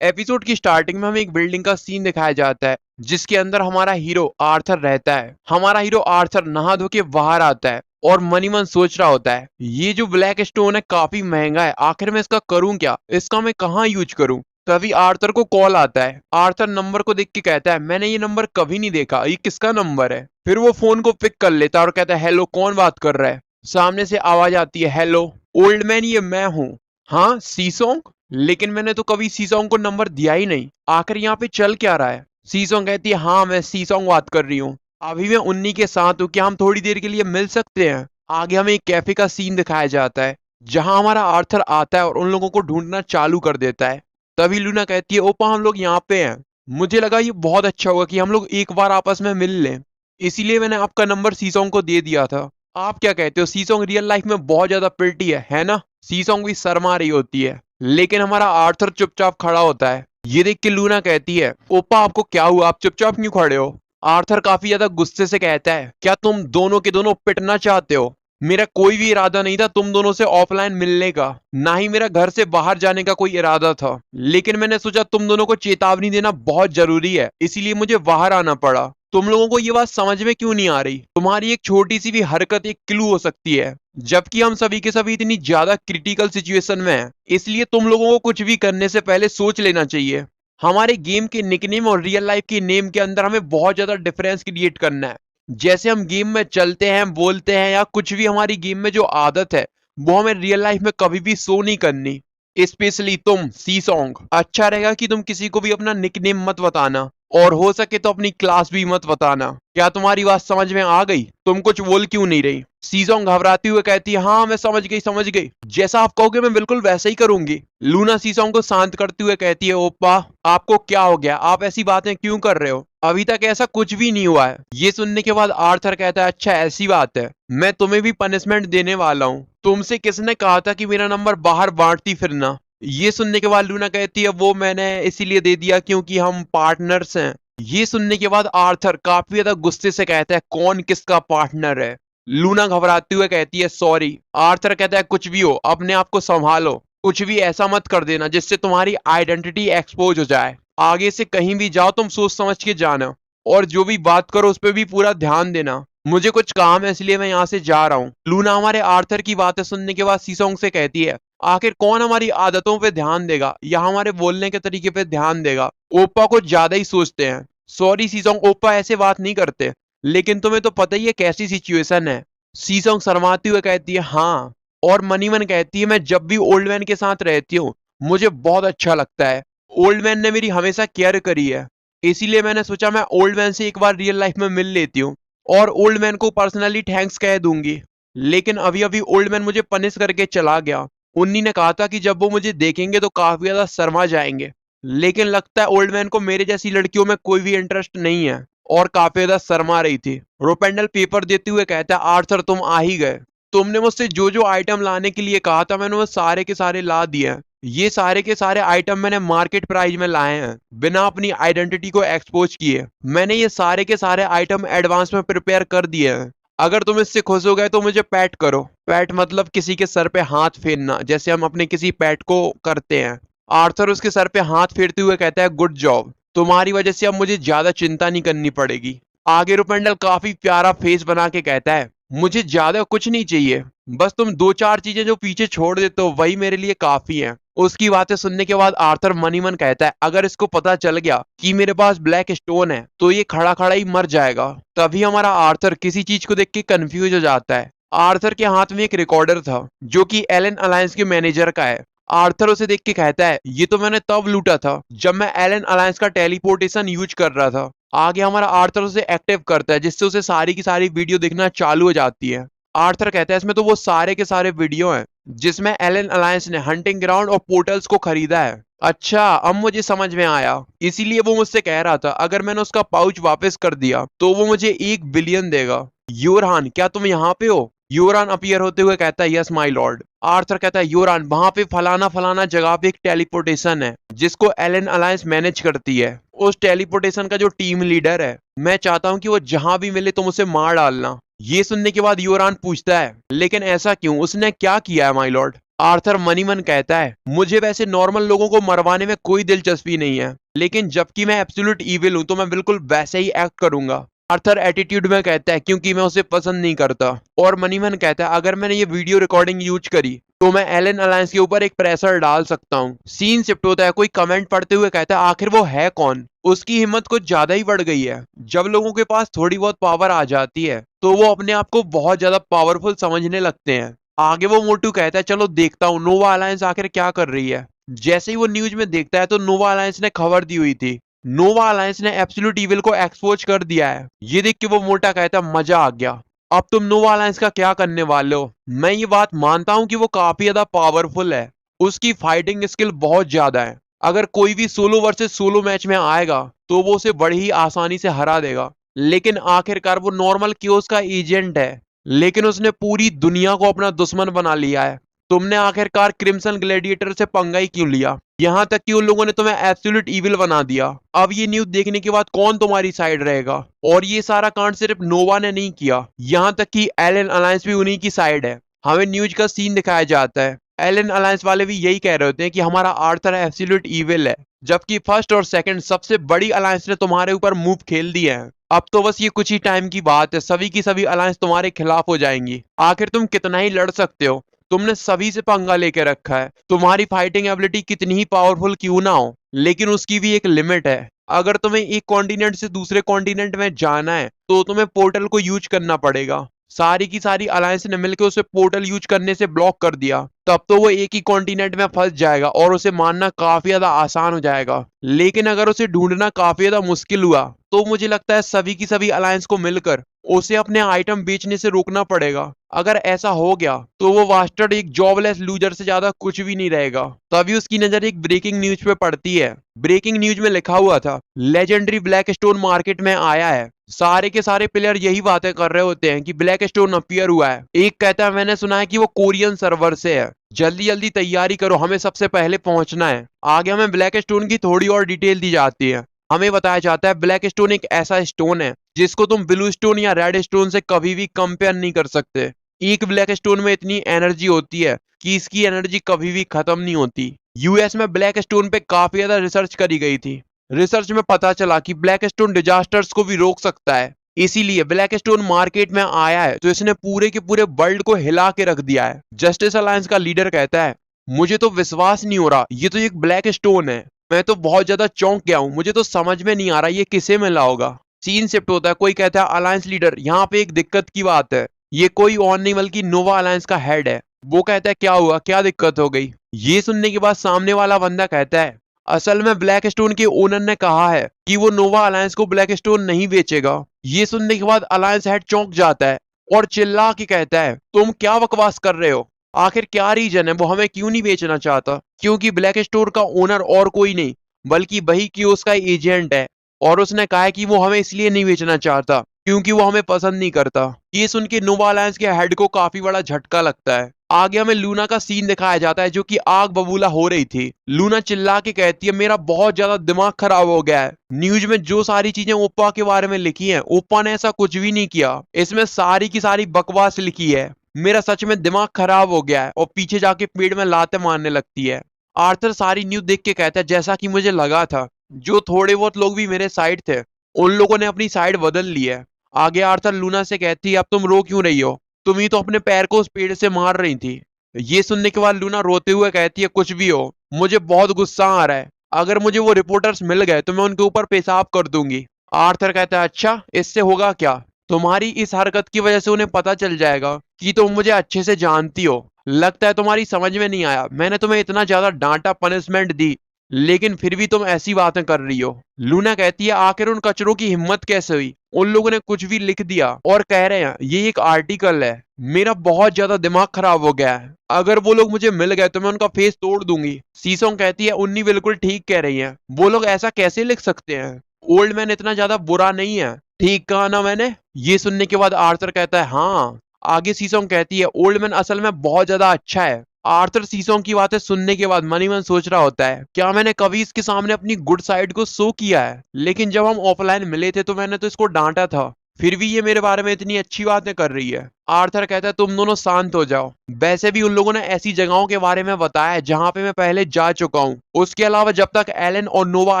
Episode की starting में हमें एक बिल्डिंग का सीन दिखाया जाता है जिसके अंदर हमारा हीरो आर्थर रहता है। हमारा हीरो आर्थर नहा धो के बाहर आता है और मनी मन सोच रहा होता है ये जो ब्लैक स्टोन है काफी महंगा है, आखिर मैं इसका करूं क्या, इसका मैं कहाँ यूज करूं। तभी आर्थर को कॉल आता है। आर्थर नंबर को देख के कहता है मैंने ये नंबर कभी नहीं देखा, ये किसका नंबर है। फिर वो फोन को पिक कर लेता है और कहता है हेलो, कौन बात कर रहा है। सामने से आवाज आती है हेलो ओल्ड मैन, ये मैं हूँ। हाँ सीसोंग, लेकिन मैंने तो कभी सीसोंग को नंबर दिया ही नहीं, आखिर यहाँ पे चल क्या रहा है। सीसोंग कहती है हाँ मैं सीसोंग बात कर रही हूँ, अभी मैं उन्नी के साथ हूँ, क्या हम थोड़ी देर के लिए मिल सकते हैं। आगे हमें एक कैफे का सीन दिखाया जाता है जहां हमारा आर्थर आता है और उन लोगों को ढूंढना चालू कर देता है। तभी लूना कहती है ओपा हम लोग यहाँ पे हैं, मुझे लगा ये बहुत अच्छा होगा कि हम लोग एक बार आपस में मिल लें, इसीलिए मैंने आपका नंबर सीसोंग को दे दिया था। आप क्या कहते हो, सीसोंग रियल लाइफ में बहुत ज्यादा प्रिटी है ना। सीसोंग भी शर्मा रही होती है लेकिन हमारा आर्थर चुपचाप खड़ा होता है। ये देख के लूना कहती है ओपा आपको क्या हुआ, आप चुपचाप क्यों खड़े हो। आर्थर काफी ज्यादा गुस्से से कहता है क्या तुम दोनों के दोनों पिटना चाहते हो। मेरा कोई भी इरादा नहीं था तुम दोनों से ऑफलाइन मिलने का, ना ही मेरा घर से बाहर जाने का कोई इरादा था, लेकिन मैंने सोचा तुम दोनों को चेतावनी देना बहुत जरूरी है, इसीलिए मुझे बाहर आना पड़ा। तुम लोगों को ये बात समझ में क्यों नहीं आ रही, तुम्हारी एक छोटी सी भी हरकत एक क्लू हो सकती है, जबकि हम सभी के सभी इतनी ज्यादा क्रिटिकल सिचुएशन में हैं, इसलिए तुम लोगों को कुछ भी करने से पहले सोच लेना चाहिए। हमारे गेम के निकनेम और रियल लाइफ के नेम के अंदर हमें बहुत ज्यादा डिफरेंस क्रिएट करना है। जैसे हम गेम में चलते हैं, बोलते हैं या कुछ भी हमारी गेम में जो आदत है वो हमें रियल लाइफ में कभी भी शो नहीं करनी। स्पेशली तुम सी सॉन्ग, अच्छा रहेगा कि तुम किसी को भी अपना निकनेम मत बताना और हो सके तो अपनी क्लास भी मत बताना। क्या तुम्हारी बात समझ में आ गई, तुम कुछ बोल क्यों नहीं रही। सीजोंग घबराती हुए कहती है हाँ मैं समझ गई समझ गई, जैसा आप कहोगे मैं बिल्कुल वैसा ही करूंगी। लूना सीसोंग को शांत करते हुए कहती है ओप्पा आपको क्या हो गया, आप ऐसी बातें क्यों कर रहे हो, अभी तक ऐसा कुछ भी नहीं हुआ है। ये सुनने के बाद आर्थर कहता है अच्छा ऐसी बात है, मैं तुम्हें भी पनिशमेंट देने वाला हूँ, तुमसे किसने कहा था कि मेरा नंबर बाहर बांटती फिरना। ये सुनने के बाद लूना कहती है वो मैंने इसीलिए दे दिया क्योंकि हम पार्टनर्स हैं। ये सुनने के बाद आर्थर काफी ज्यादा गुस्से से कहता है कौन किसका पार्टनर है। लूना घबराते हुए कहती है सॉरी। आर्थर कहता है कुछ भी हो अपने आप को संभालो, कुछ भी ऐसा मत कर देना जिससे तुम्हारी आइडेंटिटी एक्सपोज हो जाए, आगे से कहीं भी जाओ तुम सोच समझ के जाना और जो भी बात करो उस पर भी पूरा ध्यान देना, मुझे कुछ काम है इसलिए मैं यहाँ से जा रहा हूँ। लूना हमारे आर्थर की बातें सुनने के बाद सीसोंग से कहती है आखिर कौन हमारी आदतों पे ध्यान देगा या हमारे बोलने के तरीके पे ध्यान देगा, ओप्पा कुछ ज्यादा ही सोचते हैं। सॉरी सीसोंग, ओप्पा ऐसे बात नहीं करते, लेकिन तुम्हें तो पता ही है कैसी सिचुएशन है। सीसोंग शर्माती हुए कहती है हाँ, और मनी मन कहती है मैं जब भी ओल्ड मैन के साथ रहती हूँ मुझे बहुत अच्छा लगता है, ओल्ड मैन ने मेरी हमेशा केयर करी है, इसीलिए मैंने सोचा मैं ओल्ड मैन से एक बार रियल लाइफ में मिल लेती हूँ और ओल्ड मैन को पर्सनली थैंक्स कह दूंगी। लेकिन अभी अभी ओल्ड मैन मुझे पनिश करके चला गया, उन्नी ने कहा था कि जब वो मुझे देखेंगे तो काफी ज्यादा शर्मा जाएंगे, लेकिन लगता है ओल्ड मैन को मेरे जैसी लड़कियों में कोई भी इंटरेस्ट नहीं है और काफी ज्यादा शर्मा रही थी। रोपेंडल पेपर देते हुए कहता है आर्थर तुम आ ही गए, तुमने मुझसे जो जो आइटम लाने के लिए कहा था मैंने वो सारे के सारे ला दिए हैं, ये सारे के सारे आइटम मैंने मार्केट प्राइस में लाए हैं बिना अपनी आइडेंटिटी को एक्सपोज किए, मैंने ये सारे के सारे आइटम एडवांस में प्रिपेयर कर दिए हैं, अगर तुम इससे खुश हो गए तो मुझे पैट करो। पैट मतलब किसी के सर पे हाथ फेरना, जैसे हम अपने किसी पैट को करते हैं। आर्थर उसके सर पे हाथ फेरते हुए कहता है गुड जॉब, तुम्हारी वजह से अब मुझे ज्यादा चिंता नहीं करनी पड़ेगी। आगे रुपेंडल काफी प्यारा फेस बना के कहता है मुझे ज्यादा कुछ नहीं चाहिए, बस तुम दो चार चीजें जो पीछे छोड़ देते हो वही मेरे लिए काफी है। उसकी बातें सुनने के बाद आर्थर मनी मन कहता है अगर इसको पता चल गया कि मेरे पास ब्लैक स्टोन है तो ये खड़ा खड़ा ही मर जाएगा। तभी हमारा आर्थर किसी चीज को देख के कंफ्यूज हो जाता है। आर्थर के हाथ में एक रिकॉर्डर था जो कि एलन अलायंस के मैनेजर का है। आर्थर उसे देख के कहता है ये तो मैंने तब लूटा था जब मैं एलन अलायंस का टेलीपोर्टेशन यूज कर रहा था। आगे हमारा आर्थर उसे एक्टिव करता है जिससे उसे सारी की सारी वीडियो दिखना चालू हो जाती है। आर्थर कहता है इसमें तो वो सारे के सारे वीडियो हैं जिसमें एलन अलायंस ने हंटिंग ग्राउंड और पोर्टल्स को खरीदा है। अच्छा अब मुझे समझ में आया, इसीलिए वो मुझसे कह रहा था अगर मैंने उसका पाउच वापस कर दिया तो वो मुझे 1 बिलियन देगा। योरहान क्या तुम यहाँ पे हो। योरान अपीयर होते हुए कहता है यस माय लॉर्ड। आर्थर कहता है योरान वहां पे फलाना फलाना जगह पे एक टेलीपोर्टेशन है जिसको एलन अलायंस मैनेज करती है, उस टेलीपोर्टेशन का जो टीम लीडर है मैं चाहता हूं कि वो जहां भी मिले तुम उसे मार डालना। ये सुनने के बाद योरान पूछता है लेकिन ऐसा क्यों, उसने क्या किया है माय लॉर्ड। आर्थर मनी मन कहता है, मुझे वैसे नॉर्मल लोगों को मरवाने में कोई दिलचस्पी नहीं है, लेकिन जबकि मैं एब्सोल्यूट इविल हूं तो मैं बिल्कुल वैसे ही एक्ट करूंगा। आर्थर एटीट्यूड में कहता है, क्योंकि मैं उसे पसंद नहीं करता। और मनीमन कहता है, अगर मैंने ये वीडियो रिकॉर्डिंग यूज करी तो मैं एलन अलायंस के ऊपर एक प्रेशर डाल सकता हूँ। सीन शिफ्ट होता है, कोई कमेंट पढ़ते हुए कहता है, आखिर वो है कौन? उसकी हिम्मत कुछ ज्यादा ही बढ़ गई है। जब लोगों के पास थोड़ी बहुत पावर आ जाती है तो वो अपने आप को बहुत ज्यादा पावरफुल समझने लगते हैं। आगे वो मोटू कहता है, चलो देखता हूँ नोवा अलायंस आखिर क्या कर रही है। जैसे ही वो न्यूज में देखता है तो नोवा अलायंस ने खबर दी हुई थी, नोवा अलायंस ने एब्सोल्यूट इविल को एक्सपोज कर दिया है। ये देख के वो मोटा कहता है, मजा आ गया। अब तुम नोवा अलायंस का क्या करने वाले हो? मैं ये बात मानता हूं कि वो काफी ज्यादा पावरफुल है, उसकी फाइटिंग स्किल बहुत ज्यादा है। अगर कोई भी सोलो वर्सेस सोलो मैच में आएगा तो वो उसे बड़ी ही आसानी से हरा देगा। लेकिन आखिरकार वो नॉर्मल क्योस का एजेंट है, लेकिन उसने पूरी दुनिया को अपना दुश्मन बना लिया है। तुमने आखिरकार क्रिम्सन ग्लैडिएटर से पंगा ही क्यों लिया? यहाँ तक कि उन लोगों ने तुम्हें एब्सोल्यूट इविल बना दिया। अब ये न्यूज देखने के बाद कौन तुम्हारी साइड रहेगा? और ये सारा कांड सिर्फ नोवा ने नहीं किया, यहाँ तक कि एलन अलायंस भी उन्हीं की साइड है। हमें न्यूज का सीन दिखाया जाता है, एलन अलायंस वाले भी यही कह रहे होते हैं कि हमारा आर्थर एब्सोल्यूट इविल है, जबकि फर्स्ट और सेकंड सबसे बड़ी अलायंस ने तुम्हारे ऊपर मूव खेल दिए हैं। अब तो बस ये कुछ ही टाइम की बात है, सभी की सभी अलायंस तुम्हारे खिलाफ हो जाएंगी। आखिर तुम कितना ही लड़ सकते हो? तुमने सभी से पंगा लेके रखा है। तुम्हारी फाइटिंग एबिलिटी कितनी ही पावरफुल क्यों ना हो, लेकिन उसकी भी एक लिमिट है। अगर तुम्हें एक कॉन्टिनेंट से दूसरे कॉन्टिनेंट में जाना है तो तुम्हें पोर्टल को यूज करना पड़ेगा। सारी की सारी अलायंस ने मिलकर उसे पोर्टल यूज करने से ब्लॉक कर दिया, तब तो वो एक ही कॉन्टिनेंट में फंस जाएगा और उसे मारना काफी ज्यादा आसान हो जाएगा। लेकिन अगर उसे ढूंढना काफी ज्यादा मुश्किल हुआ तो मुझे लगता है सभी की सभी अलायंस को मिलकर उसे अपने आइटम बेचने से रोकना पड़ेगा। अगर ऐसा हो गया तो वो वास्टर्ड एक जॉबलेस लूजर से ज्यादा कुछ भी नहीं रहेगा। तभी उसकी नजर एक ब्रेकिंग न्यूज पे पड़ती है। ब्रेकिंग न्यूज में लिखा हुआ था, लेजेंडरी ब्लैक स्टोन मार्केट में आया है। सारे के सारे प्लेयर यही बातें कर रहे होते हैं कि ब्लैक स्टोन अपीयर हुआ है। एक कहता है, मैंने सुना है कि वो कोरियन सर्वर से है, जल्दी जल्दी तैयारी करो, हमें सबसे पहले पहुंचना है। आगे हमें ब्लैक स्टोन की थोड़ी और डिटेल दी जाती है। हमें बताया जाता है ब्लैक स्टोन एक ऐसा स्टोन है जिसको तुम ब्लू स्टोन या रेड स्टोन से कभी भी कंपेयर नहीं कर सकते। एक ब्लैक स्टोन में इतनी एनर्जी होती है कि इसकी एनर्जी कभी भी खत्म नहीं होती। यूएस में ब्लैक स्टोन पे काफी ज्यादा रिसर्च करी गई थी। रिसर्च में पता चला कि ब्लैक स्टोन डिजास्टर्स को भी रोक सकता है, इसीलिए ब्लैक स्टोन मार्केट में आया है तो इसने पूरे के पूरे वर्ल्ड को हिला के रख दिया है। जस्टिस अलायंस का लीडर कहता है, मुझे तो विश्वास नहीं हो रहा, ये तो एक ब्लैक स्टोन है। मैं तो बहुत ज्यादा चौंक गया हूँ, मुझे तो समझ में नहीं आ रहा ये किसे मिला होगा। सीन शिफ्ट होता है, कोई कहता है, अलायंस लीडर यहाँ पे एक दिक्कत की बात है, ये कोई और नहीं बल्कि नोवा अलायंस का हेड है। वो कहता है, क्या हुआ, क्या दिक्कत हो गई? ये सुनने के बाद सामने वाला बंदा कहता है, असल में ब्लैक स्टोन के ओनर ने कहा है कि वो नोवा अलायंस को ब्लैक स्टोन नहीं बेचेगा। ये सुनने के बाद अलायंस हेड चौंक जाता है और चिल्ला के कहता है, तुम क्या बकवास कर रहे हो? आखिर क्या रीजन है, वो हमें क्यों नहीं बेचना चाहता? क्योंकि ब्लैक स्टोर का ओनर और कोई नहीं बल्कि वही कियोस का एजेंट है, और उसने कहा है कि वो हमें इसलिए नहीं बेचना चाहता क्योंकि वो हमें पसंद नहीं करता। ये सुन के नोवा अलायंस के हेड को काफी बड़ा झटका लगता है। आगे हमें लूना का सीन दिखाया जाता है जो कि आग बबूला हो रही थी। लूना चिल्ला के कहती है, मेरा बहुत ज्यादा दिमाग खराब हो गया है। न्यूज में जो सारी चीजें ओप्पा के बारे में लिखी हैं, ओप्पा ने ऐसा कुछ भी नहीं किया, इसमें सारी की सारी बकवास लिखी है। मेरा सच में दिमाग खराब हो गया है, और पीछे जाके पेड़ में लाते मारने लगती है। आर्थर सारी न्यूज देख के कहता है, जैसा कि मुझे लगा था, जो थोड़े बहुत लोग भी मेरे साइड थे उन लोगों ने अपनी साइड बदल ली है। आगे आर्थर लूना से कहती है, अब तुम रो क्यों रही हो? तुम ही तो अपने पैर को उस पेड़ से मार रही थी। ये सुनने के बाद लूना रोते हुए कहती है, कुछ भी हो, मुझे बहुत गुस्सा आ रहा है। अगर मुझे वो रिपोर्टर्स मिल गए तो मैं उनके ऊपर पेशाब कर दूंगी। आर्थर कहता है, अच्छा, इससे होगा क्या? तुम्हारी इस हरकत की वजह से उन्हें पता चल जाएगा कि तुम मुझे अच्छे से जानती हो। लगता है तुम्हारी समझ में नहीं आया, मैंने तुम्हें इतना ज्यादा डांटा, पनिशमेंट दी, लेकिन फिर भी तुम ऐसी बातें कर रही हो। लूना कहती है, आखिर उन कचरों की हिम्मत कैसे हुई? उन लोगों ने कुछ भी लिख दिया और कह रहे हैं ये एक आर्टिकल है। मेरा बहुत ज्यादा दिमाग खराब हो गया है, अगर वो लोग मुझे मिल गए तो मैं उनका फेस तोड़ दूंगी। सीसोंग कहती है, उन्नी बिल्कुल ठीक कह रही है, वो लोग ऐसा कैसे लिख सकते हैं? ओल्ड मैन इतना ज्यादा बुरा नहीं है, ठीक कहा ना मैंने? ये सुनने के बाद आर्थर कहता है, हाँ। आगे सीसोंग कहती है, ओल्ड मैन असल में बहुत ज्यादा अच्छा है। आर्थर सीसोंग की बातें सुनने के बाद मन ही मन सोच रहा होता है, क्या मैंने कभी इसके सामने अपनी गुड साइड को शो किया है? लेकिन जब हम ऑफलाइन मिले थे तो मैंने तो इसको डांटा था, फिर भी ये मेरे बारे में इतनी अच्छी बातें कर रही है। आर्थर कहता है तुम दोनों शांत हो जाओ। वैसे भी उन लोगों ने ऐसी जगहों के बारे में बताया है जहां पे मैं पहले जा चुका हूँ। उसके अलावा जब तक एलन और नोवा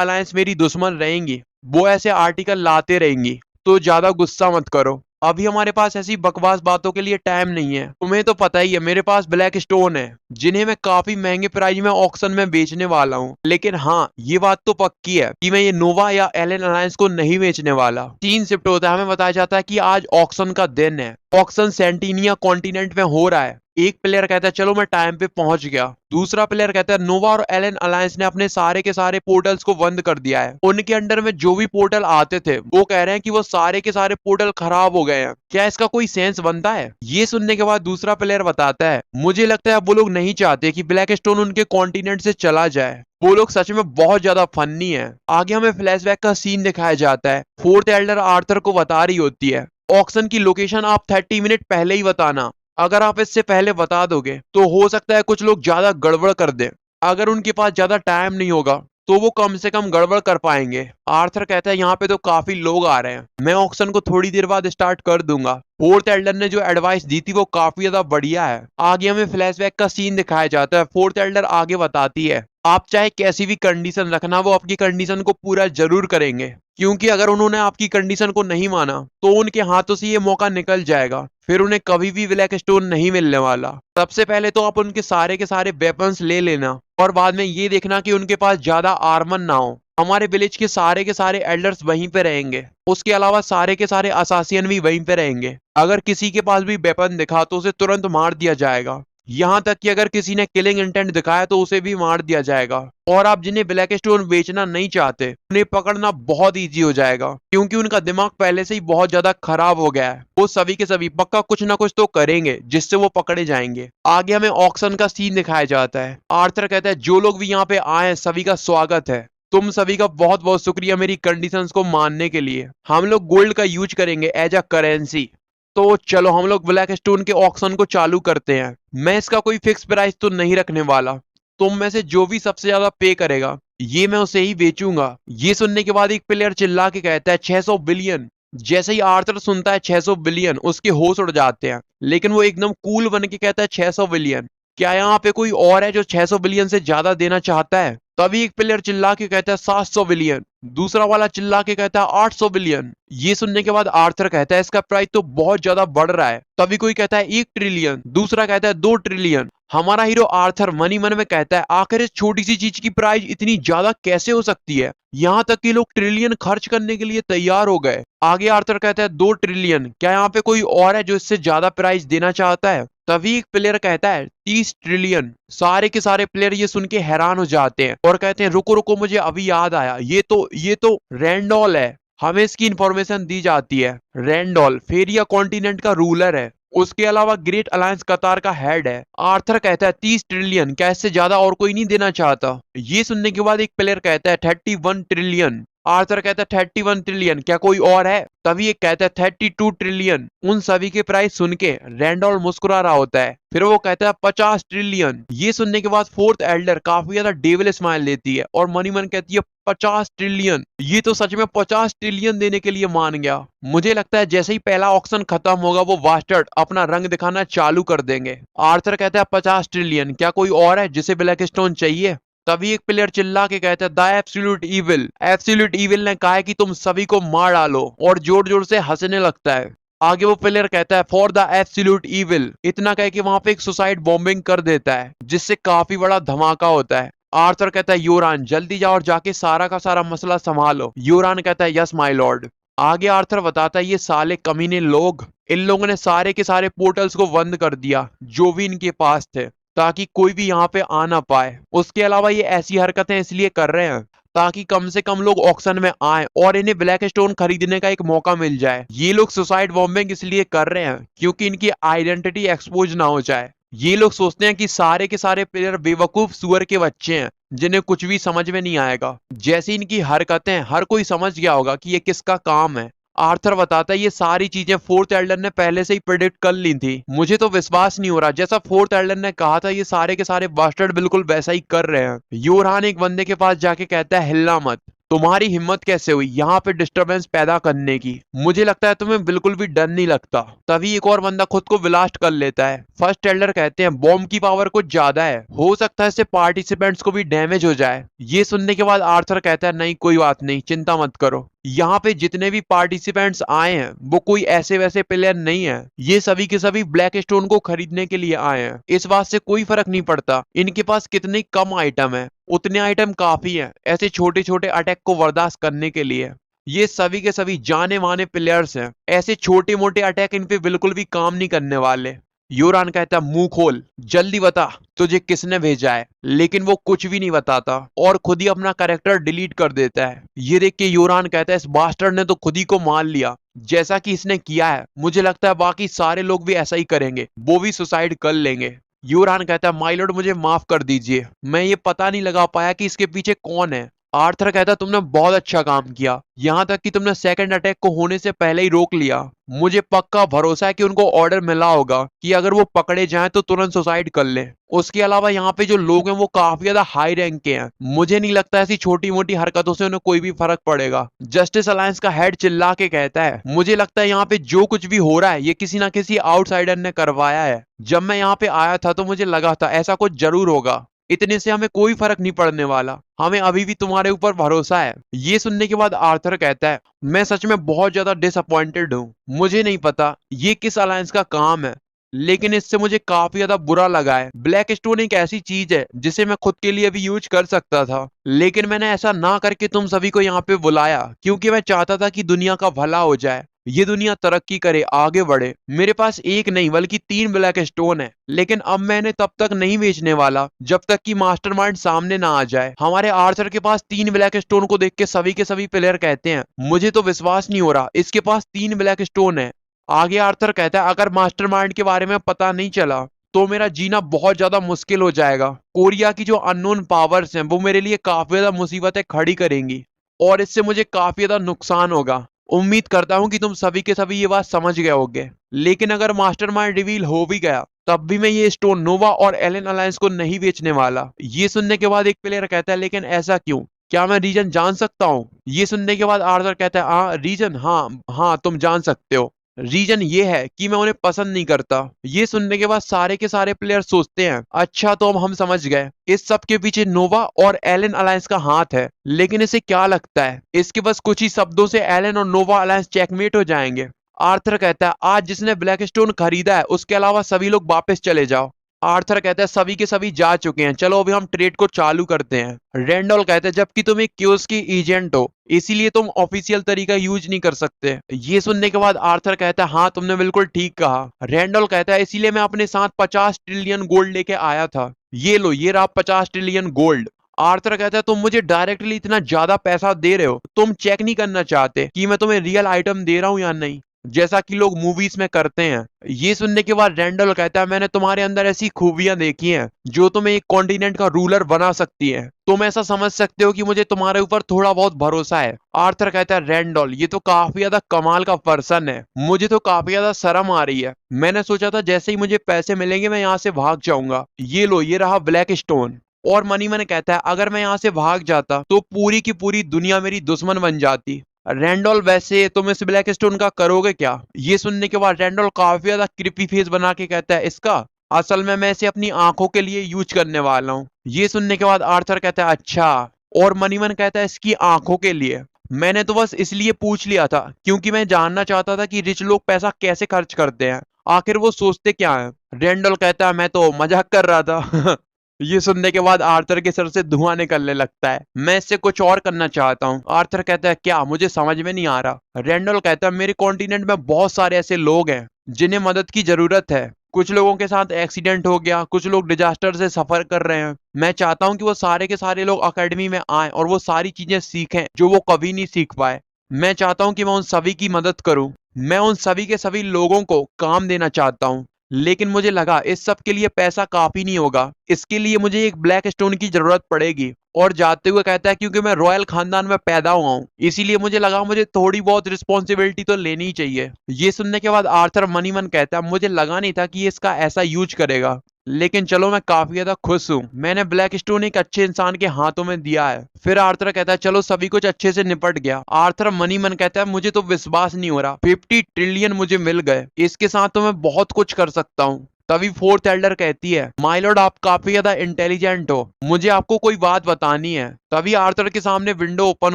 अलायंस मेरी दुश्मन रहेंगी वो ऐसे आर्टिकल लाते रहेंगी। तो ज्यादा गुस्सा मत करो, अभी हमारे पास ऐसी बकवास बातों के लिए टाइम नहीं है। तुम्हें तो पता ही है मेरे पास ब्लैक स्टोन है जिन्हें मैं काफी महंगे प्राइस में ऑक्शन में बेचने वाला हूँ। लेकिन हाँ ये बात तो पक्की है कि मैं ये नोवा या एलन अलायंस को नहीं बेचने वाला। 3 शिफ्ट होता है, हमें बताया जाता है कि आज ऑक्शन का दिन है। ऑक्शन सेंटिनिया कॉन्टिनेंट में हो रहा है। एक प्लेयर कहता है चलो मैं टाइम पे पहुंच गया। दूसरा प्लेयर कहता है नोवा और एलन अलायंस ने अपने सारे के सारे पोर्टल्स को बंद कर दिया है। उनके अंडर में जो भी पोर्टल आते थे वो कह रहे हैं कि वो सारे के सारे पोर्टल खराब हो गए हैं। क्या इसका कोई सेंस बनता है? ये सुनने के बाद दूसरा प्लेयर बताता है मुझे लगता है वो लोग नहीं चाहते कि ब्लैक स्टोन उनके कॉन्टिनेंट से चला जाए। वो लोग सच में बहुत ज्यादा फनी है। आगे हमें फ्लैशबैक का सीन दिखाया जाता है। फोर्थ एल्डर आर्थर को बता रही होती है ऑक्शन की लोकेशन आप 30 मिनट पहले ही बताना। अगर आप इससे पहले बता दोगे तो हो सकता है कुछ लोग ज्यादा गड़बड़ कर दें। अगर उनके पास ज्यादा टाइम नहीं होगा तो वो कम से कम गड़बड़ कर पाएंगे। आर्थर कहता है यहाँ पे तो काफी लोग आ रहे हैं, मैं ऑक्शन को थोड़ी देर बाद स्टार्ट कर दूंगा। फोर्थ एल्डर ने जो एडवाइस दी थी वो काफी ज्यादा बढ़िया है। आगे हमें फ्लैशबैक का सीन दिखाया जाता है। फोर्थ एल्डर आगे बताती है आप चाहे कैसी भी कंडीशन रखना वो आपकी कंडीशन को पूरा जरूर करेंगे, क्योंकि अगर उन्होंने आपकी कंडीशन को नहीं माना तो उनके हाथों से ये मौका निकल जाएगा, फिर उन्हें कभी भी ब्लैक स्टोन नहीं मिलने वाला। सबसे पहले तो आप उनके सारे के सारे वेपन्स ले लेना और बाद में ये देखना कि उनके पास ज्यादा आर्मर ना हो। हमारे विलेज के सारे एल्डर्स वहीं पे रहेंगे। उसके अलावा सारे के सारे असासियन भी वहीं पे रहेंगे। अगर किसी के पास भी वेपन दिखा तो उसे तुरंत मार दिया जाएगा। यहाँ तक कि अगर किसी ने किलिंग इंटेंट दिखाया तो उसे भी मार दिया जाएगा। और आप जिन्हें ब्लैक स्टोन बेचना नहीं चाहते उन्हें पकड़ना बहुत इजी हो जाएगा, क्योंकि उनका दिमाग पहले से ही बहुत ज्यादा खराब हो गया है। वो सभी के सभी पक्का कुछ ना कुछ तो करेंगे जिससे वो पकड़े जाएंगे। आगे हमें ऑक्शन का सीन दिखाया जाता है। आर्थर कहता है जो लोग भी यहाँ पे आए सभी का स्वागत है। तुम सभी का बहुत बहुत शुक्रिया मेरी कंडीशंस को मानने के लिए। हम लोग गोल्ड का यूज करेंगे एज अ करेंसी। तो चलो हम लोग ब्लैक स्टोन के ऑक्शन को चालू करते हैं। मैं इसका कोई फिक्स प्राइस तो नहीं रखने वाला। तुम में से जो भी सबसे ज्यादा पे करेगा ये मैं उसे ही बेचूंगा। ये सुनने के बाद एक प्लेयर चिल्ला के कहता है 600 बिलियन। जैसे ही आर्थर सुनता है 600 बिलियन उसके होश उड़ जाते हैं, लेकिन वो एकदम कूल बन के कहता है 600 बिलियन। क्या यहाँ पे कोई और है जो 600 बिलियन से ज्यादा देना चाहता है? तभी एक प्लेयर चिल्ला के कहता है 700 बिलियन। दूसरा वाला चिल्ला के कहता है 800 बिलियन। ये सुनने के बाद आर्थर कहता है इसका प्राइस तो बहुत ज्यादा बढ़ रहा है। तभी कोई कहता है 1 ट्रिलियन, दूसरा कहता है 2 ट्रिलियन। हमारा हीरो आर्थर मनी मन में कहता है आखिर इस छोटी सी चीज की प्राइस इतनी ज्यादा कैसे हो सकती है? यहाँ तक कि लोग ट्रिलियन खर्च करने के लिए तैयार हो गए। आगे आर्थर कहता है 2 ट्रिलियन। क्या यहाँ पे कोई और है जो इससे ज्यादा प्राइस देना चाहता है? तभी एक प्लेयर कहता है 30 ट्रिलियन। सारे के सारे प्लेयर ये सुन के हैरान हो जाते हैं और कहते हैं रुको रुको मुझे अभी याद आया, ये तो रैंडॉल है। हमें इसकी इंफॉर्मेशन दी जाती है। रैंडॉल फेरिया कॉन्टिनेंट का रूलर है। उसके अलावा ग्रेट अलायंस कतार का हेड है। आर्थर कहता है 30 ट्रिलियन। क्या इससे ज्यादा और कोई नहीं देना चाहता? ये सुनने के बाद एक प्लेयर कहता है 31 ट्रिलियन। आर्थर कहता है 31 ट्रिलियन। क्या कोई और है? तभी एक कहता है 32 ट्रिलियन। उन सभी के प्राइस सुन के रैंडॉल मुस्कुरा रहा होता है। फिर वो कहता है 50 ट्रिलियन। ये सुनने के बाद फोर्थ एल्डर काफी ज्यादा डेविल स्माइल लेती है और मनी मन कहती है 50 ट्रिलियन। ये तो सच में 50 ट्रिलियन देने के लिए मान गया। मुझे लगता है जैसे ही पहला ऑक्शन खत्म होगा वो बास्टर्ड अपना रंग दिखाना चालू कर देंगे। आर्थर कहता है 50 ट्रिलियन। क्या कोई और है जिसे ब्लैक स्टोन चाहिए? तभी एक प्लेयर चिल्ला के कहता है the absolute evil. Absolute evil ने कहा है कि तुम सभी को मार डालो और जोर जोर से हंसने लगता है। आगे वो प्लेयर कहता है फॉर द एब्सोल्यूट इविल। इतना कह के वहां पे एक सुसाइड बॉम्बिंग कर देता है जिससे काफी बड़ा धमाका होता है। आर्थर कहता है योरान जल्दी जाओ और जाके सारा का सारा मसला संभालो। योरान कहता है यस माय लॉर्ड। आगे आर्थर बताता है ये साले कमीने लोग, इन लोगों ने सारे के सारे पोर्टल्स को बंद कर दिया जो भी इनके पास थे, ताकि कोई भी यहाँ पे आ ना पाए। उसके अलावा ये ऐसी हरकतें इसलिए कर रहे हैं ताकि कम से कम लोग ऑक्शन में आए और इन्हें ब्लैक स्टोन खरीदने का एक मौका मिल जाए। ये लोग सुसाइड बॉम्बिंग इसलिए कर रहे हैं क्योंकि इनकी आइडेंटिटी एक्सपोज ना हो जाए। ये लोग सोचते हैं कि सारे के सारे प्लेयर बेवकूफ सुअर के बच्चे हैं जिन्हें कुछ भी समझ में नहीं आएगा। जैसी इनकी हरकतें हर कोई समझ गया होगा कि ये किसका काम है। आर्थर बताता है ये सारी चीजें फोर्थ एल्डर ने पहले से ही प्रेडिक्ट कर ली थी। मुझे तो विश्वास नहीं हो रहा, जैसा फोर्थ एल्डर ने कहा था ये सारे के सारे बास्टर्ड बिल्कुल वैसा ही कर रहे हैं। योरान एक बंदे के पास जाके कहता है हिलना मत। तुम्हारी हिम्मत कैसे हुई यहाँ पे डिस्टरबेंस पैदा करने की? मुझे लगता है तुम्हें बिल्कुल भी डर नहीं लगता। तभी एक और बंदा खुद को ब्लास्ट कर लेता है। फर्स्ट एल्डर कहते हैं बॉम्ब की पावर कुछ ज्यादा है, हो सकता है इससे पार्टिसिपेंट्स को भी डैमेज हो जाए। ये सुनने के बाद आर्थर कहता है नहीं कोई बात नहीं, चिंता मत करो। यहाँ पे जितने भी पार्टिसिपेंट्स आए हैं वो कोई ऐसे वैसे प्लेयर नहीं है, ये सभी के सभी ब्लैक स्टोन को खरीदने के लिए आए हैं। इस बात से कोई फर्क नहीं पड़ता इनके पास कितने कम आइटम है, उतने आइटम काफी हैं ऐसे छोटे छोटे अटैक को बर्दाश्त करने के लिए। ये सभी के सभी जाने माने प्लेयर्स हैं, ऐसे छोटे मोटे अटैक इन पे बिल्कुल भी काम नहीं करने वाले। योरान कहता है मुंह खोल, जल्दी बता तुझे किसने भेजा है। लेकिन वो कुछ भी नहीं बताता और खुद ही अपना कैरेक्टर डिलीट कर देता है। ये देख के योरान कहता है इस बास्टर्ड ने तो खुद ही को मार लिया, जैसा कि इसने किया है मुझे लगता है बाकी सारे लोग भी ऐसा ही करेंगे, वो भी सुसाइड कर लेंगे। यूरान कहता है माय लॉर्ड मुझे माफ कर दीजिए, मैं ये पता नहीं लगा पाया कि इसके पीछे कौन है। आर्थर कहता है तुमने बहुत अच्छा काम किया, यहाँ तक कि तुमने सेकंड अटैक को होने से पहले ही रोक लिया। मुझे पक्का भरोसा है कि उनको ऑर्डर मिला होगा कि अगर वो पकड़े जाएं तो तुरंत सुसाइड कर ले। उसके अलावा यहाँ पे जो लोग हैं वो काफी ज्यादा हाई रैंक के हैं, मुझे नहीं लगता ऐसी छोटी मोटी हरकतों से उन्हें कोई भी फर्क पड़ेगा। जस्टिस अलायंस का हेड चिल्ला के कहता है मुझे लगता है यहाँ पे जो कुछ भी हो रहा है ये किसी ना किसी आउटसाइडर ने करवाया है। जब मैं यहाँ पे आया था तो मुझे लगा था ऐसा कुछ जरूर होगा, इतने से हमें कोई फर्क नहीं पड़ने वाला, हमें अभी भी तुम्हारे ऊपर भरोसा है। ये सुनने के बाद आर्थर कहता है मैं सच में बहुत ज्यादा डिसअपॉइंटेड हूँ, मुझे नहीं पता ये किस अलायंस का काम है लेकिन इससे मुझे काफी ज्यादा बुरा लगा है। ब्लैक स्टोन एक ऐसी चीज है जिसे मैं खुद के लिए भी यूज कर सकता था, लेकिन मैंने ऐसा ना करके तुम सभी को यहाँ पे बुलाया क्योंकि मैं चाहता था कि दुनिया का भला हो जाए, ये दुनिया तरक्की करे आगे बढ़े। मेरे पास एक नहीं बल्कि 3 ब्लैक स्टोन है, लेकिन अब मैंने तब तक नहीं बेचने वाला जब तक कि मास्टरमाइंड सामने ना आ जाए। हमारे आर्थर के पास 3 ब्लैक स्टोन को देख के सभी प्लेयर कहते हैं मुझे तो विश्वास नहीं हो रहा इसके पास 3 ब्लैक स्टोन है। आगे आर्थर कहता है अगर मास्टरमाइंड के बारे में पता नहीं चला तो मेरा जीना बहुत ज्यादा मुश्किल हो जाएगा। कोरिया की जो अननोन पावर्स हैं वो मेरे लिए काफी ज्यादा मुसीबतें खड़ी करेंगी और इससे मुझे काफी ज्यादा नुकसान होगा। उम्मीद करता हूं कि तुम सभी के सभी ये बात समझ गए होगे, लेकिन अगर मास्टरमाइंड रिवील हो भी गया तब भी मैं ये स्टोन नोवा और एलन अलायंस को नहीं बेचने वाला। ये सुनने के बाद एक प्लेयर कहता है लेकिन ऐसा क्यों, क्या मैं रीजन जान सकता हूँ? ये सुनने के बाद आर्थर कहता है हाँ रीजन, हाँ हाँ तुम जान सकते हो। रीजन ये है कि मैं उन्हें पसंद नहीं करता। ये सुनने के बाद सारे के सारे प्लेयर सोचते हैं अच्छा तो अब हम समझ गए इस सब के पीछे नोवा और एलन अलायंस का हाथ है। लेकिन इसे क्या लगता है इसके बस कुछ ही शब्दों से एलन और नोवा अलायंस चेकमेट हो जाएंगे? आर्थर कहता है आज जिसने ब्लैक स्टोन खरीदा है उसके अलावा सभी लोग वापस चले जाओ। आर्थर कहता है सभी के सभी जा चुके हैं, चलो अभी हम ट्रेड को चालू करते हैं। रेंडॉल कहता है जबकि तुम एक क्यूज की एजेंट हो इसीलिए तुम ऑफिशियल तरीका यूज नहीं कर सकते। ये सुनने के बाद आर्थर कहता है हाँ तुमने बिल्कुल ठीक कहा। रेंडॉल कहता है इसीलिए मैं अपने साथ 50 ट्रिलियन गोल्ड लेके आया था, ये लो ये रहा 50 ट्रिलियन गोल्ड। आर्थर कहता है तुम मुझे डायरेक्टली इतना ज्यादा पैसा दे रहे हो, तुम चेक नहीं करना चाहते कि मैं तुम्हें रियल आइटम दे रहा हूं या नहीं, जैसा कि लोग मूवीज में करते हैं। ये सुनने के बाद रेंडल कहता है मैंने तुम्हारे अंदर ऐसी खूबियां देखी हैं जो तुम्हें एक कॉन्टिनेंट का रूलर बना सकती है, तुम ऐसा समझ सकते हो कि मुझे तुम्हारे ऊपर थोड़ा बहुत भरोसा है। आर्थर कहता है रेंडॉल ये तो काफी ज्यादा कमाल का पर्सन है, मुझे तो काफी ज्यादा शर्म आ रही है। मैंने सोचा था जैसे ही मुझे पैसे मिलेंगे मैं यहाँ से भाग जाऊंगा, ये लो ये रहा ब्लैक स्टोन। और मनी मैंने कहता है अगर मैं यहाँ से भाग जाता तो पूरी की पूरी दुनिया मेरी दुश्मन बन जाती। रैंडॉल वैसे तुम इस ब्लैक स्टोन का करोगे क्या? ये सुनने के बाद रैंडॉल काफी ज्यादा क्रिपी फेस बना के कहता है इसका असल में मैं इसे अपनी आंखों के लिए यूज करने वाला हूँ। ये सुनने के बाद आर्थर कहता है अच्छा, और मनीमन कहता है इसकी आंखों के लिए? मैंने तो बस इसलिए पूछ लिया था क्योंकि मैं जानना चाहता था कि रिच लोग पैसा कैसे खर्च करते हैं, आखिर वो सोचते क्या है। रेंडल कहता है मैं तो मजाक कर रहा था। ये सुनने के बाद आर्थर के सर से धुआं निकलने लगता है, मैं इससे कुछ और करना चाहता हूँ। आर्थर कहता है क्या, मुझे समझ में नहीं आ रहा। रेंडल कहता है मेरे कॉन्टिनेंट में बहुत सारे ऐसे लोग हैं जिन्हें मदद की जरूरत है, कुछ लोगों के साथ एक्सीडेंट हो गया, कुछ लोग डिजास्टर से सफर कर रहे हैं। मैं चाहता हूँ कि वो सारे के सारे लोग अकेडमी में आए और वो सारी चीजें सीखें जो वो कभी नहीं सीख पाए। मैं चाहता हूँ कि मैं उन सभी की मदद करूँ, मैं उन सभी के सभी लोगों को काम देना चाहता हूँ। लेकिन मुझे लगा इस सब के लिए पैसा काफी नहीं होगा, इसके लिए मुझे एक ब्लैक स्टोन की जरूरत पड़ेगी। और जाते हुए कहता है क्योंकि मैं रॉयल खानदान में पैदा हुआ हूँ इसीलिए मुझे लगा मुझे थोड़ी बहुत रिस्पॉन्सिबिलिटी तो लेनी ही चाहिए। ये सुनने के बाद आर्थर मनीमन कहता है मुझे लगा नहीं था कि ये इसका ऐसा यूज करेगा। लेकिन चलो मैं काफी ज्यादा खुश हूँ, मैंने ब्लैक स्टोन एक अच्छे इंसान के हाथों में दिया है। फिर आर्थर कहता है चलो सभी कुछ अच्छे से निपट गया। आर्थर मनी मन कहता है मुझे तो विश्वास नहीं हो रहा, 50 ट्रिलियन मुझे मिल गए, इसके साथ तो मैं बहुत कुछ कर सकता हूँ। तभी फोर्थ एल्डर कहती है माय लॉर्ड आप काफी ज्यादा इंटेलिजेंट हो, मुझे आपको कोई बात बतानी है। तभी आर्थर के सामने विंडो ओपन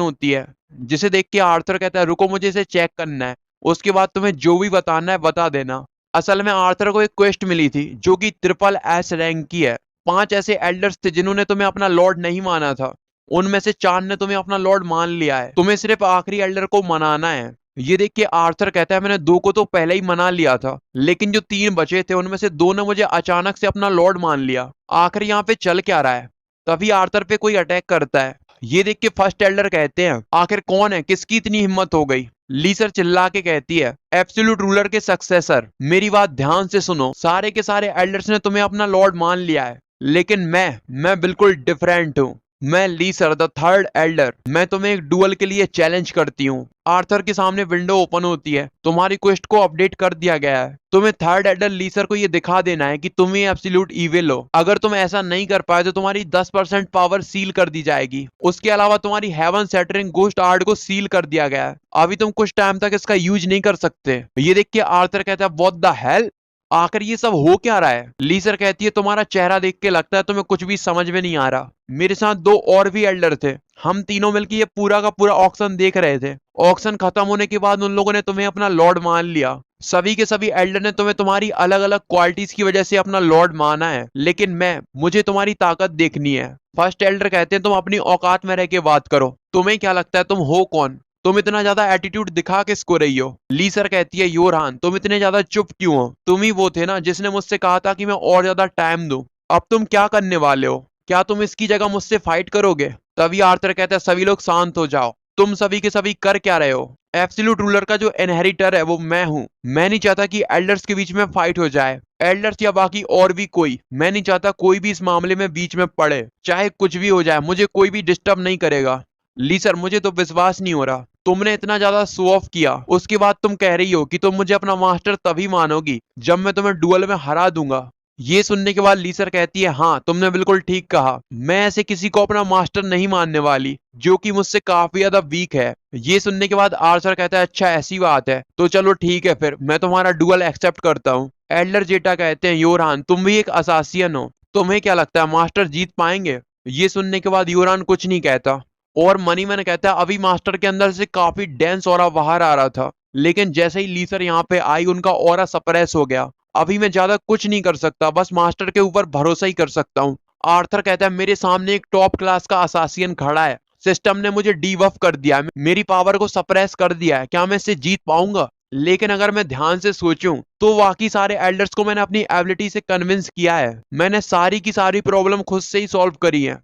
होती है, जिसे देख के आर्थर कहता है रुको मुझे इसे चेक करना है, उसके बाद तुम्हें जो भी बताना है बता देना। असल में आर्थर को एक क्वेस्ट मिली थी जो कि ट्रिपल एस रैंक की है। 5 ऐसे एल्डर्स थे जिन्होंने तुम्हें अपना लॉर्ड नहीं माना था, उनमें से 4 ने तुम्हें अपना लॉर्ड मान लिया है, तुम्हें सिर्फ आखिरी एल्डर को मनाना है। ये देख के आर्थर कहता है मैंने 2 को तो पहले ही मना लिया था, लेकिन जो 3 बचे थे उनमें से 2 ने मुझे अचानक से अपना लॉर्ड मान लिया। आखिर यहाँ पे चल क्या रहा है। तभी आर्थर पे कोई अटैक करता है। ये देख के फर्स्ट एल्डर कहते हैं आखिर कौन है, किसकी इतनी हिम्मत हो गई। लीसर चिल्ला के कहती है एब्सोल्यूट रूलर के सक्सेसर, मेरी बात ध्यान से सुनो, सारे के सारे एल्डर्स ने तुम्हें अपना लॉर्ड मान लिया है, लेकिन मैं बिल्कुल डिफरेंट हूँ। मैं लीसर द थर्ड एल्डर, मैं तुम्हें एक डुअल के लिए चैलेंज करती हूँ। आर्थर के सामने विंडो ओपन होती है, तुम्हारी क्वेस्ट को अपडेट कर दिया गया है, तुम्हें थर्ड एल्डर लीसर को ये दिखा देना है कि तुम ही एब्सोल्यूट इविल हो। अगर तुम ऐसा नहीं कर पाए तो तुम्हारी 10% पावर सील कर दी जाएगी। उसके अलावा तुम्हारी हेवन सैटरिंग गोस्ट आर्ट को सील कर दिया गया है, अभी तुम कुछ टाइम तक इसका यूज नहीं कर सकते। ये देख के आर्थर कहता है व्हाट द हेल, आखिर ये सब हो क्या रहा है। लीसर कहती है तुम्हारा चेहरा देख के लगता है तुम्हें कुछ भी समझ में नहीं आ रहा। मेरे साथ 2 और भी एल्डर थे, हम तीनों मिलकर ये पूरा का पूरा ऑक्शन देख रहे थे। ऑक्शन खत्म होने के बाद उन लोगों ने तुम्हें अपना लॉर्ड मान लिया। सभी के सभी एल्डर ने तुम्हें तुम्हारी अलग अलग क्वालिटीज की वजह से अपना लॉर्ड माना है, लेकिन मुझे तुम्हारी ताकत देखनी है। फर्स्ट एल्डर कहते हैं तुम अपनी औकात में रह के बात करो, तुम्हें क्या लगता है तुम हो कौन, तुम इतना ज्यादा एटीट्यूड दिखा किसको रही हो। लीसर कहती है योरहान तुम इतने ज्यादा चुप क्यों हो, तुम ही वो थे ना जिसने मुझसे कहा था कि मैं और ज्यादा टाइम दूं, अब तुम क्या करने वाले हो, क्या तुम इसकी जगह मुझसे फाइट करोगे। तभी आर्थर कहता है सभी लोग शांत हो जाओ, तुम सभी के सभी कर क्या रहे हो। एब्सोल्यूट रूलर का जो इनहेरिटर है वो मैं हूँ, मैं नहीं चाहता कि एल्डर्स के बीच में फाइट हो जाए, एल्डर्स या बाकी और भी कोई, मैं नहीं चाहता कोई भी इस मामले में बीच में पड़े, चाहे कुछ भी हो जाए मुझे कोई भी डिस्टर्ब नहीं करेगा। लीसर मुझे तो विश्वास नहीं हो रहा, तुमने इतना ज्यादा शो ऑफ किया, उसके बाद तुम कह रही हो कि तुम मुझे अपना मास्टर तभी मानोगी जब मैं तुम्हें डुअल में हरा दूंगा। ये सुनने के बाद लीसर कहती है हाँ तुमने बिल्कुल ठीक कहा, मैं ऐसे किसी को अपना मास्टर नहीं मानने वाली जो कि मुझसे काफी ज्यादा वीक है। ये सुनने के बाद आर्थर कहता है अच्छा ऐसी बात है तो चलो ठीक है, फिर मैं तुम्हारा डुअल एक्सेप्ट करता हूँ। एल्डर जेटा कहते हैं योरान तुम भी एक असासियन हो, तुम्हें क्या लगता है मास्टर जीत पाएंगे। ये सुनने के बाद योरान कुछ नहीं कहता। और मनी मैन कहता है अभी मास्टर के अंदर से काफी डेंस ऑरा बाहर आ रहा था, लेकिन जैसे ही लीसर यहाँ पे आई उनका ऑरा सप्रेस हो गया। अभी मैं ज्यादा कुछ नहीं कर सकता, बस मास्टर के ऊपर भरोसा ही कर सकता हूँ। आर्थर कहता है मेरे सामने एक टॉप क्लास का असासियन खड़ा है, सिस्टम ने मुझे डीबफ कर दिया है, मेरी पावर को सप्रेस कर दिया है, क्या मैं इससे जीत पाऊंगा। लेकिन अगर मैं ध्यान से सोचूं तो बाकी सारे एल्डर्स को मैंने अपनी एबिलिटी से कन्विंस किया है, मैंने सारी की सारी प्रॉब्लम खुद से ही सॉल्व करी है।